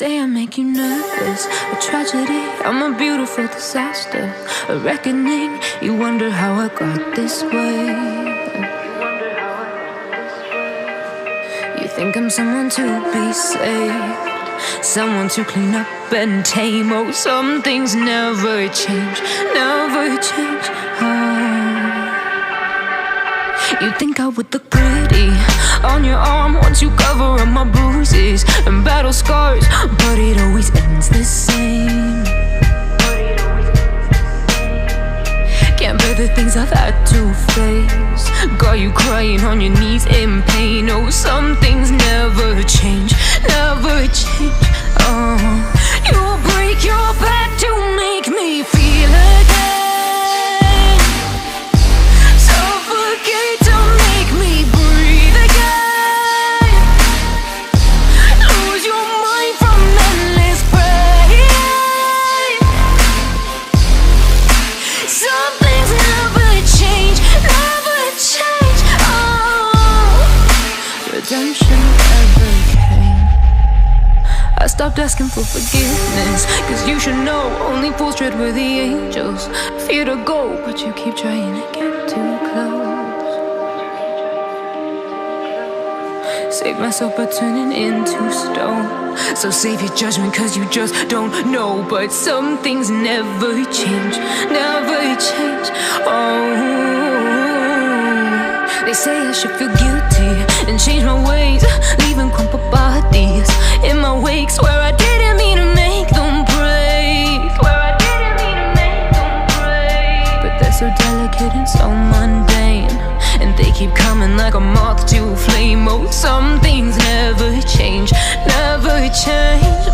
say I make you nervous, a tragedy, I'm a beautiful disaster, a reckoning, you wonder how I got this way. You think I'm someone to be saved, someone to clean up and tame. Oh, some things never change, never change. You think I would look pretty on your arm once you cover up my bruises and battle scars, but it always ends the same. Can't bear the things I've had to face, got you crying on your knees in pain. Oh, some things never change, never change. Oh, you'll break your back to make me feel again, suffocate to make me breathe again, lose your mind from endless pain. Some things never change, never change. Oh, redemption never came. I stopped asking for forgiveness, cause you should know only fools tread where the angels fear to go, but you keep trying to get too close. Save myself by turning into stone, so save your judgment cause you just don't know. But some things never change, never change. Oh, they say I should feel guilty and change my ways, leaving crumpled bodies in my wake. Swear I didn't mean to make them break, swear I didn't mean to make them break. But they're so delicate and so mundane, and they keep coming like a moth to a flame. Oh, some things never change, never change.